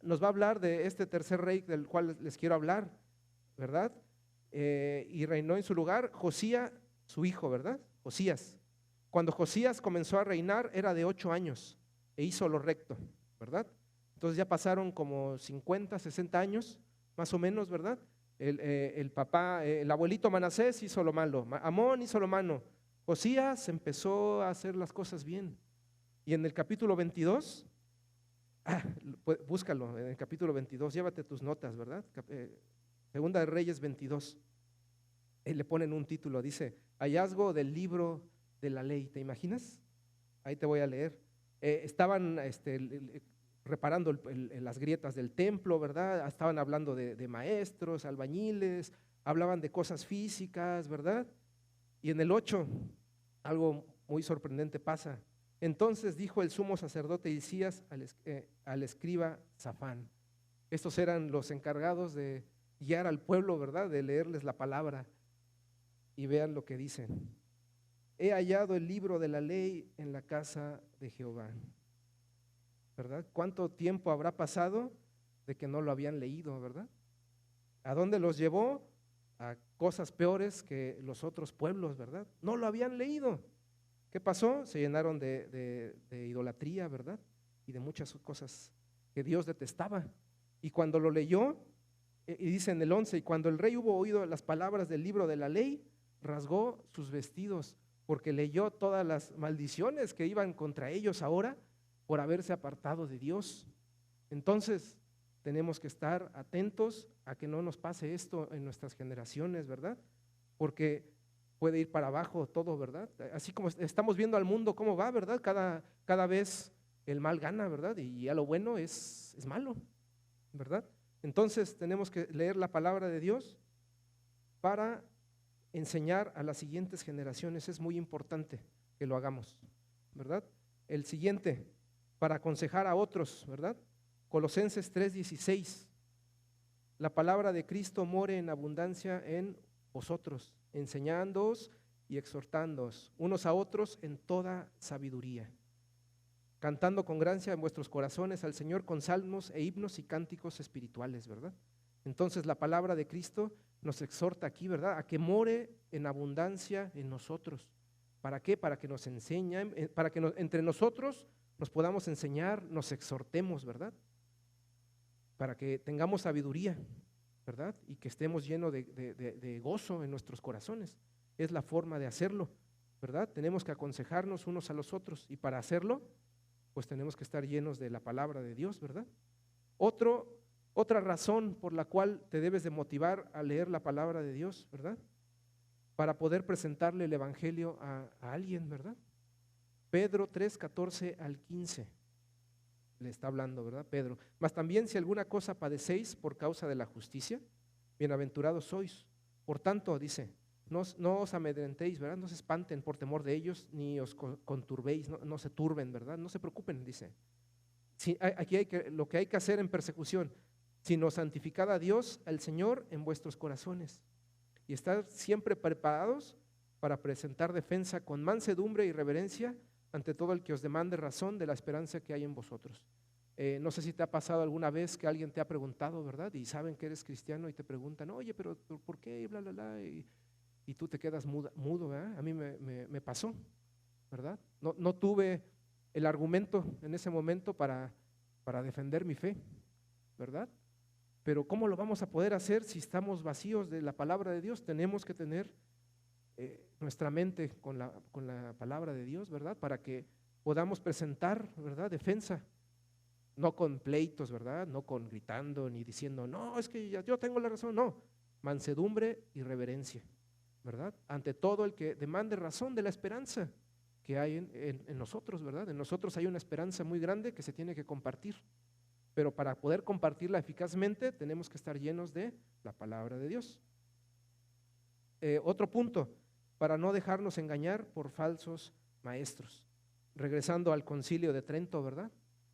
S1: nos va a hablar de este tercer rey del cual les quiero hablar, ¿verdad? Y reinó en su lugar Josías, su hijo, ¿verdad? Josías. Cuando Josías comenzó a reinar era de 8 años e hizo lo recto, ¿verdad? Entonces ya pasaron como 50, 60 años, más o menos, ¿verdad? El papá, el abuelito Manasés hizo lo malo, Amón hizo lo malo, Josías empezó a hacer las cosas bien. Y en el capítulo 22, búscalo, en el capítulo 22, llévate tus notas, ¿verdad? Segunda de Reyes 22, le ponen un título, dice, hallazgo del libro de la ley, ¿te imaginas? Ahí te voy a leer. Estaban reparando las grietas del templo, ¿verdad? Estaban hablando de maestros, albañiles, hablaban de cosas físicas, ¿verdad? Y en el 8, algo muy sorprendente pasa. Entonces dijo el sumo sacerdote Hilcías al escriba Safán. Estos eran los encargados de guiar al pueblo, ¿verdad? De leerles la palabra. Y vean lo que dicen. He hallado el libro de la ley en la casa de Jehová. ¿Verdad? ¿Cuánto tiempo habrá pasado de que no lo habían leído, verdad? ¿A dónde los llevó? A cosas peores que los otros pueblos, ¿verdad? No lo habían leído. ¿Qué pasó? Se llenaron de idolatría, ¿verdad? Y de muchas cosas que Dios detestaba. Y cuando lo leyó, y dice en el 11, y cuando el rey hubo oído las palabras del libro de la ley, rasgó sus vestidos, porque leyó todas las maldiciones que iban contra ellos ahora por haberse apartado de Dios. Entonces, tenemos que estar atentos a que no nos pase esto en nuestras generaciones, ¿verdad? Porque puede ir para abajo todo, ¿verdad? Así como estamos viendo al mundo cómo va, ¿verdad? Cada vez el mal gana, ¿verdad? Y ya lo bueno es malo, ¿verdad? Entonces tenemos que leer la palabra de Dios para enseñar a las siguientes generaciones. Es muy importante que lo hagamos, ¿verdad? El siguiente, para aconsejar a otros, ¿verdad? Colosenses 3:16. La palabra de Cristo more en abundancia en vosotros, enseñándoos y exhortándoos unos a otros en toda sabiduría, cantando con gracia en vuestros corazones al Señor con salmos e himnos y cánticos espirituales, ¿verdad? Entonces la palabra de Cristo nos exhorta aquí, ¿verdad? A que more en abundancia en nosotros. ¿Para qué? Para que nos enseñen, para que entre nosotros nos podamos enseñar, nos exhortemos, ¿verdad? Para que tengamos sabiduría, ¿verdad? Y que estemos llenos de gozo en nuestros corazones. Es la forma de hacerlo, ¿verdad? Tenemos que aconsejarnos unos a los otros y para hacerlo, pues tenemos que estar llenos de la palabra de Dios, ¿verdad? Otra razón por la cual te debes de motivar a leer la palabra de Dios, ¿verdad? Para poder presentarle el evangelio a alguien, ¿verdad? Pedro 3:14-15 le está hablando, ¿verdad? Pedro, mas también si alguna cosa padecéis por causa de la justicia, bienaventurados sois. Por tanto, dice, no os amedrentéis, ¿verdad? No se espanten por temor de ellos, ni os conturbéis, no se turben, ¿verdad? No se preocupen, dice. Aquí lo que hay que hacer en persecución, sino santificad a Dios, al Señor, en vuestros corazones, y estar siempre preparados para presentar defensa con mansedumbre y reverencia ante todo el que os demande razón de la esperanza que hay en vosotros. No sé si te ha pasado alguna vez que alguien te ha preguntado, ¿verdad? Y saben que eres cristiano y te preguntan, oye, pero ¿por qué? Bla, bla, bla, y tú te quedas mudo, ¿verdad? A mí me pasó, ¿verdad? No tuve el argumento en ese momento para defender mi fe, ¿verdad? Pero ¿cómo lo vamos a poder hacer si estamos vacíos de la palabra de Dios? Tenemos que tener nuestra mente con la palabra de Dios, ¿verdad? Para que podamos presentar, ¿verdad? Defensa, no con pleitos, ¿verdad? No con gritando ni diciendo, no, es que yo tengo la razón, no, mansedumbre y reverencia, ¿verdad? Ante todo el que demande razón de la esperanza que hay en nosotros, ¿verdad? En nosotros hay una esperanza muy grande que se tiene que compartir, pero para poder compartirla eficazmente tenemos que estar llenos de la palabra de Dios. Otro punto, para no dejarnos engañar por falsos maestros. Regresando al concilio de Trento, ¿verdad?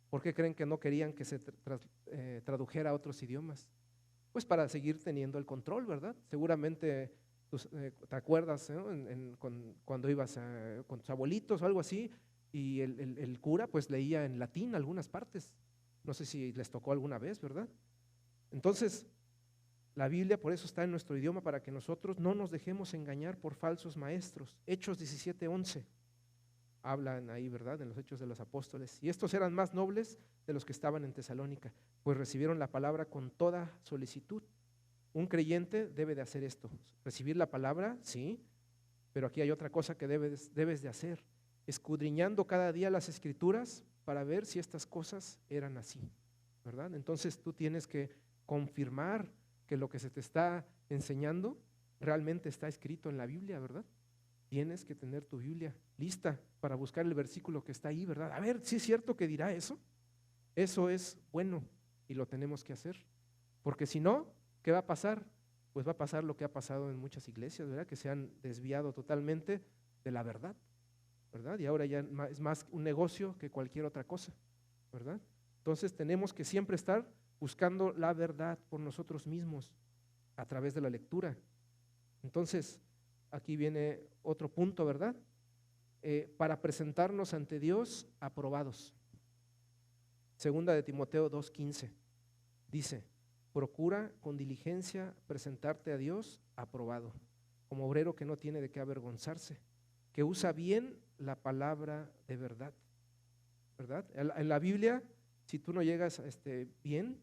S1: ¿Por qué creen que no querían que se tradujera a otros idiomas? Pues para seguir teniendo el control, ¿verdad? Seguramente te acuerdas, ¿no? Cuando ibas con tus abuelitos o algo así, y el cura pues leía en latín algunas partes, No sé si les tocó alguna vez, ¿verdad? Entonces, la Biblia por eso está en nuestro idioma, para que nosotros no nos dejemos engañar por falsos maestros. Hechos 17:11 hablan ahí, ¿verdad? En los Hechos de los Apóstoles. Y estos eran más nobles de los que estaban en Tesalónica, pues recibieron la palabra con toda solicitud. Un creyente debe de hacer esto, recibir la palabra, sí, pero aquí hay otra cosa que debes de hacer, escudriñando cada día las Escrituras para ver si estas cosas eran así, ¿verdad? Entonces tú tienes que confirmar que lo que se te está enseñando realmente está escrito en la Biblia, ¿verdad? Tienes que tener tu Biblia lista para buscar el versículo que está ahí, ¿verdad? A ver, ¿sí es cierto que dirá eso? Eso es bueno y lo tenemos que hacer, porque si no, ¿qué va a pasar? Pues va a pasar lo que ha pasado en muchas iglesias, ¿verdad? Que se han desviado totalmente de la verdad, ¿verdad? Y ahora ya es más un negocio que cualquier otra cosa, ¿verdad? Entonces tenemos que siempre estar buscando la verdad por nosotros mismos a través de la lectura. Entonces, aquí viene otro punto, ¿verdad? Para presentarnos ante Dios aprobados. Segunda de Timoteo 2:15 dice: procura con diligencia presentarte a Dios aprobado, como obrero que no tiene de qué avergonzarse, que usa bien la palabra de verdad, ¿verdad? En la Biblia, si tú no llegas bien,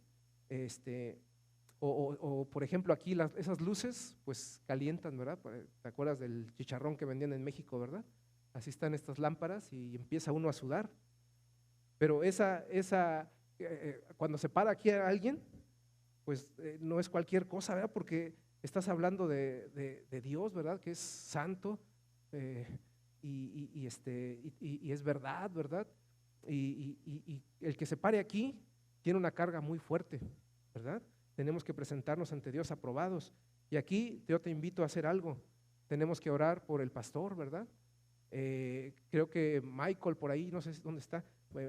S1: o por ejemplo aquí esas luces pues calientan, ¿verdad? ¿Te acuerdas del chicharrón que vendían en México, verdad? Así están estas lámparas y empieza uno a sudar. Pero cuando se para aquí a alguien, pues no es cualquier cosa, ¿verdad? Porque estás hablando de Dios, ¿verdad? Que es santo y es verdad, ¿verdad? Y el que se pare aquí tiene una carga muy fuerte, ¿verdad? Tenemos que presentarnos ante Dios aprobados. Y aquí yo te invito a hacer algo. Tenemos que orar por el pastor, ¿verdad? Creo que Michael por ahí, no sé dónde está,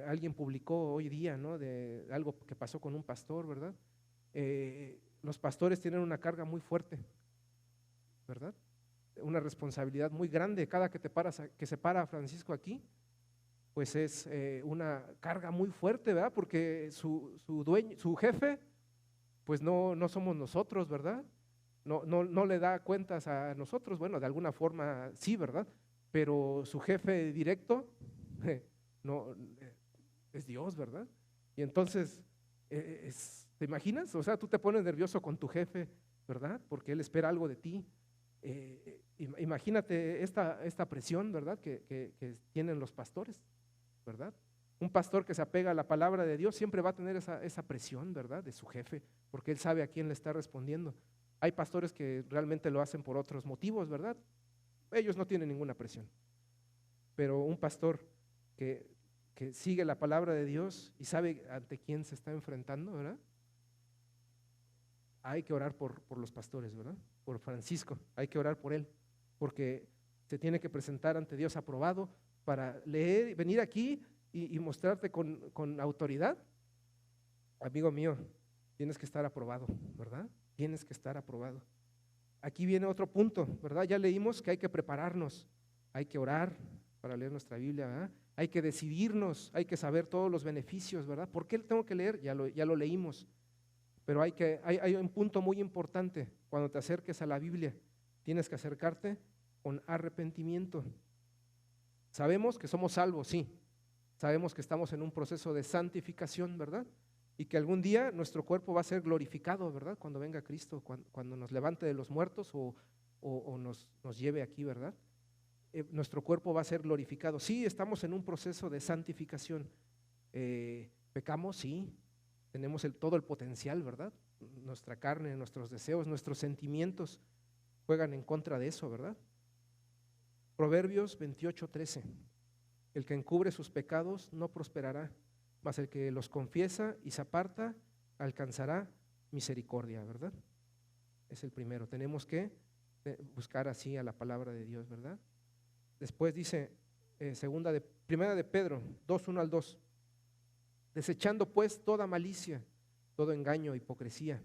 S1: alguien publicó hoy día, ¿no? De algo que pasó con un pastor, ¿verdad? Los pastores tienen una carga muy fuerte, ¿verdad? Una responsabilidad muy grande. Cada que se para Francisco aquí, pues es una carga muy fuerte, ¿verdad? Porque su dueño, su jefe, pues no somos nosotros, ¿verdad? No le da cuentas a nosotros, bueno, de alguna forma sí, ¿verdad? Pero su jefe directo no es Dios, ¿verdad? Y entonces, ¿te imaginas? O sea, tú te pones nervioso con tu jefe, ¿verdad? Porque él espera algo de ti. Imagínate esta presión, ¿verdad? Que tienen los pastores, ¿verdad? Un pastor que se apega a la palabra de Dios siempre va a tener esa presión, ¿verdad? De su jefe, porque él sabe a quién le está respondiendo. Hay pastores que realmente lo hacen por otros motivos, ¿verdad? Ellos no tienen ninguna presión. Pero un pastor que sigue la palabra de Dios y sabe ante quién se está enfrentando, ¿verdad? Hay que orar por los pastores, ¿verdad? Por Francisco, hay que orar por él, porque se tiene que presentar ante Dios aprobado para leer, venir aquí y mostrarte con autoridad. Amigo mío, tienes que estar aprobado, ¿verdad? Tienes que estar aprobado. Aquí viene otro punto, ¿verdad? Ya leímos que hay que prepararnos, hay que orar para leer nuestra Biblia, ¿verdad? Hay que decidirnos, hay que saber todos los beneficios, ¿verdad? ¿Por qué tengo que leer? Ya lo leímos. Pero hay un punto muy importante. Cuando te acerques a la Biblia, tienes que acercarte con arrepentimiento. Sabemos que somos salvos, sí. Sabemos que estamos en un proceso de santificación, ¿verdad? Y que algún día nuestro cuerpo va a ser glorificado, ¿verdad? Cuando venga Cristo, cuando nos levante de los muertos o nos lleve aquí, ¿verdad? Nuestro cuerpo va a ser glorificado. Sí, estamos en un proceso de santificación. Pecamos, sí. Tenemos todo el potencial, ¿verdad? Nuestra carne, nuestros deseos, nuestros sentimientos juegan en contra de eso, ¿verdad? Proverbios 28:13. El que encubre sus pecados no prosperará, mas el que los confiesa y se aparta alcanzará misericordia, ¿verdad? Es el primero. Tenemos que buscar así a la palabra de Dios, ¿verdad? Después dice, primera de Pedro 2:1-2. Desechando pues toda malicia, todo engaño, hipocresía,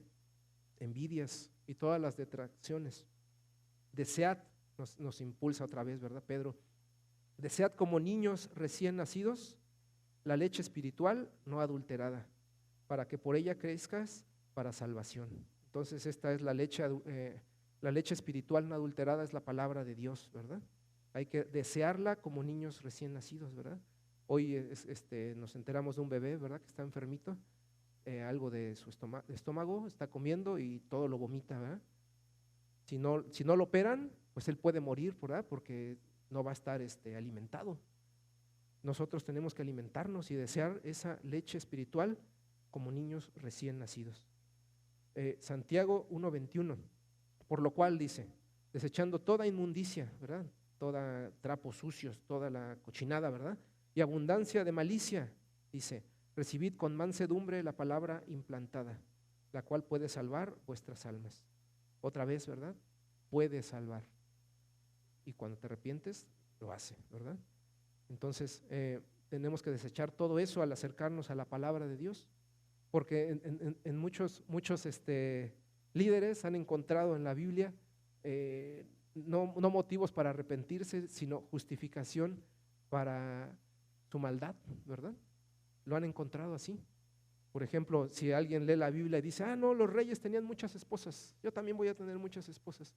S1: envidias y todas las detracciones. Desead, nos impulsa otra vez, ¿verdad, Pedro? Desead como niños recién nacidos la leche espiritual no adulterada, para que por ella crezcas para salvación. Entonces esta es la leche espiritual no adulterada, es la palabra de Dios, ¿verdad? Hay que desearla como niños recién nacidos, ¿verdad? Hoy nos enteramos de un bebé, ¿verdad?, que está enfermito, algo de su estómago, está comiendo y todo lo vomita, ¿verdad? Si no lo operan, pues él puede morir, ¿verdad?, porque no va a estar alimentado. Nosotros tenemos que alimentarnos y desear esa leche espiritual como niños recién nacidos. Santiago 1:21, por lo cual dice, desechando toda inmundicia, ¿verdad?, toda trapos sucios, toda la cochinada, ¿verdad?, y abundancia de malicia, dice, recibid con mansedumbre la palabra implantada, la cual puede salvar vuestras almas. Otra vez, ¿verdad?, puede salvar. Y cuando te arrepientes, lo hace, ¿verdad? Entonces, tenemos que desechar todo eso al acercarnos a la palabra de Dios, porque en muchos líderes han encontrado en la Biblia no motivos para arrepentirse, sino justificación para su maldad, ¿verdad? Lo han encontrado así. Por ejemplo, si alguien lee la Biblia y dice, no, los reyes tenían muchas esposas, yo también voy a tener muchas esposas.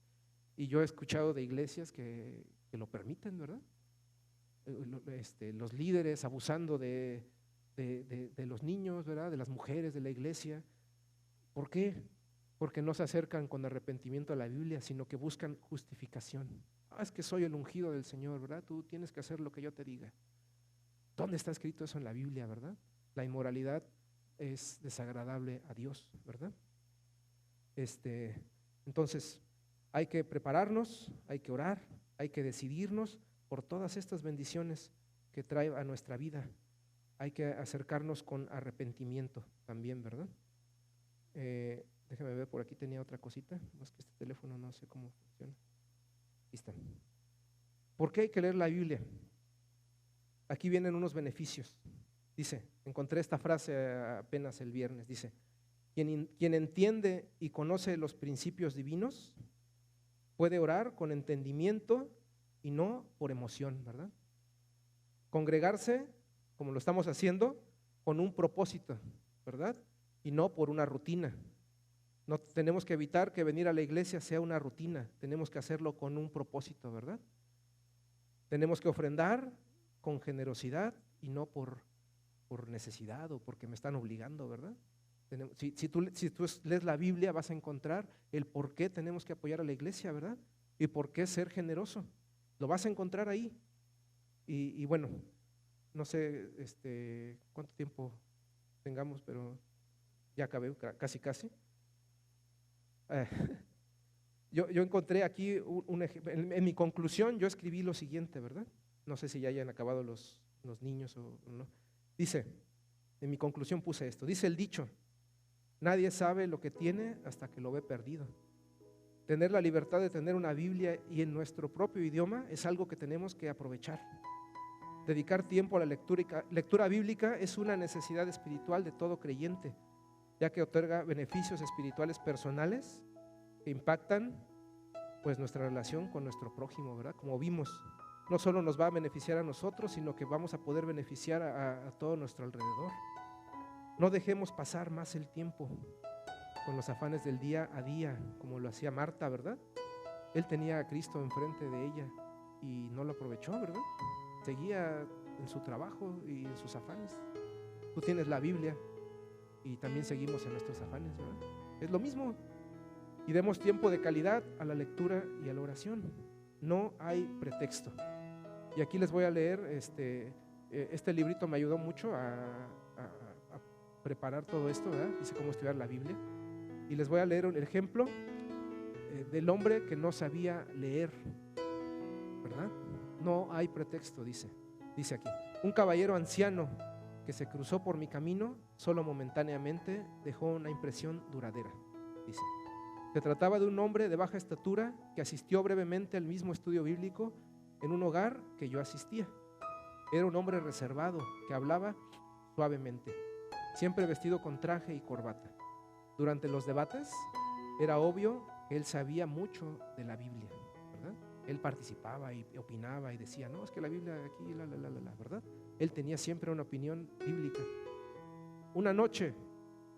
S1: Y yo he escuchado de iglesias que lo permiten, ¿verdad? Los líderes abusando de los niños, ¿verdad?, de las mujeres de la iglesia. ¿Por qué? Porque no se acercan con arrepentimiento a la Biblia, sino que buscan justificación. Es que soy el ungido del Señor, ¿verdad? Tú tienes que hacer lo que yo te diga. ¿Dónde está escrito eso en la Biblia, verdad? La inmoralidad es desagradable a Dios, ¿verdad? Entonces, hay que prepararnos, hay que orar, hay que decidirnos por todas estas bendiciones que trae a nuestra vida. Hay que acercarnos con arrepentimiento también, ¿verdad? Déjame ver, por aquí tenía otra cosita, más que este teléfono no sé cómo funciona. Aquí está. ¿Por qué hay que leer la Biblia? Aquí vienen unos beneficios. Dice, encontré esta frase apenas el viernes, dice, quien entiende y conoce los principios divinos puede orar con entendimiento y no por emoción, ¿verdad? Congregarse, como lo estamos haciendo, con un propósito, ¿verdad? Y no por una rutina. No tenemos que evitar que venir a la iglesia sea una rutina, tenemos que hacerlo con un propósito, ¿verdad? Tenemos que ofrendar con generosidad y no por necesidad o porque me están obligando, ¿verdad? Si tú lees la Biblia vas a encontrar el por qué tenemos que apoyar a la iglesia, ¿verdad? Y por qué ser generoso, lo vas a encontrar ahí. Y bueno, no sé cuánto tiempo tengamos, pero ya acabé, casi. Yo encontré aquí un ejemplo. En mi conclusión yo escribí lo siguiente, ¿verdad? No sé si ya hayan acabado los niños o no. Dice, en mi conclusión puse esto, dice el dicho, nadie sabe lo que tiene hasta que lo ve perdido. Tener la libertad de tener una Biblia y en nuestro propio idioma es algo que tenemos que aprovechar. Dedicar tiempo a la lectura bíblica es una necesidad espiritual de todo creyente, ya que otorga beneficios espirituales personales que impactan pues nuestra relación con nuestro prójimo, ¿verdad? Como vimos, no solo nos va a beneficiar a nosotros, sino que vamos a poder beneficiar a todo nuestro alrededor. No dejemos pasar más el tiempo con los afanes del día a día, como lo hacía Marta, ¿verdad? Él tenía a Cristo enfrente de ella y no lo aprovechó, ¿verdad? Seguía en su trabajo y en sus afanes. Tú tienes la Biblia y también seguimos en nuestros afanes, ¿verdad? Es lo mismo. Y demos tiempo de calidad a la lectura y a la oración. No hay pretexto. Y aquí les voy a leer, este librito me ayudó mucho a preparar todo esto, ¿verdad? Dice cómo estudiar la Biblia. Y les voy a leer el ejemplo del hombre que no sabía leer, ¿verdad? No hay pretexto, dice aquí. Un caballero anciano que se cruzó por mi camino, solo momentáneamente, dejó una impresión duradera, dice. Se trataba de un hombre de baja estatura que asistió brevemente al mismo estudio bíblico en un hogar que yo asistía. Era un hombre reservado que hablaba suavemente, siempre vestido con traje y corbata. Durante los debates era obvio que él sabía mucho de la Biblia, ¿verdad? Él participaba y opinaba y decía, no, es que la Biblia aquí, ¿verdad? Él tenía siempre una opinión bíblica. Una noche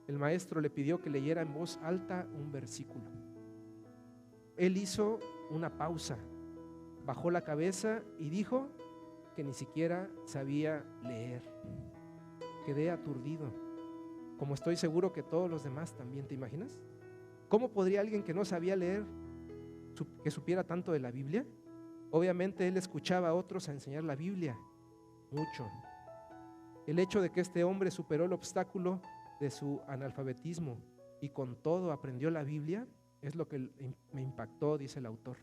S1: el maestro le pidió que leyera en voz alta un versículo. Él hizo una pausa, bajó la cabeza y dijo que ni siquiera sabía leer. Quedé aturdido, como estoy seguro que todos los demás también. ¿Te imaginas? ¿Cómo podría alguien que no sabía leer que supiera tanto de la Biblia? Obviamente él escuchaba a otros a enseñar la Biblia mucho. El hecho de que este hombre superó el obstáculo de su analfabetismo y con todo aprendió la Biblia es lo que me impactó, dice el autor.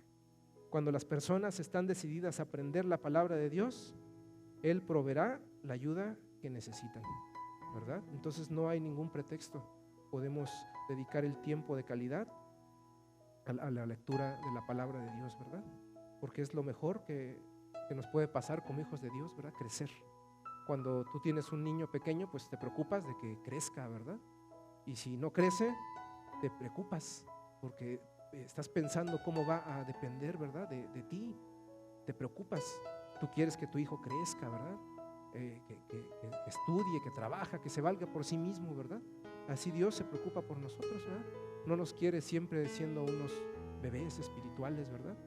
S1: Cuando las personas están decididas a aprender la palabra de Dios, Él proveerá la ayuda que necesitan, ¿verdad? Entonces no hay ningún pretexto. Podemos dedicar el tiempo de calidad a la lectura de la palabra de Dios, ¿verdad? Porque es lo mejor que nos puede pasar como hijos de Dios, ¿verdad? Crecer. Cuando tú tienes un niño pequeño, pues te preocupas de que crezca, ¿verdad? Y si no crece, te preocupas porque estás pensando cómo va a depender, ¿verdad? De ti. Te preocupas. Tú quieres que tu hijo crezca, ¿verdad? Que estudie, que trabaja, que se valga por sí mismo, ¿verdad? Así Dios se preocupa por nosotros, ¿verdad? No nos quiere siempre siendo unos bebés espirituales, ¿verdad?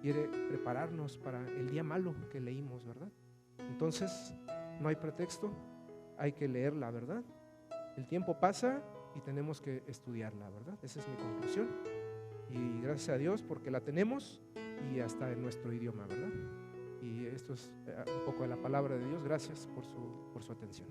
S1: Quiere prepararnos para el día malo que leímos, ¿verdad? Entonces, no hay pretexto, hay que leerla, ¿verdad? El tiempo pasa y tenemos que estudiarla, ¿verdad? Esa es mi conclusión. Y gracias a Dios porque la tenemos y hasta en nuestro idioma, ¿verdad? Y esto es un poco de la palabra de Dios. Gracias por su atención.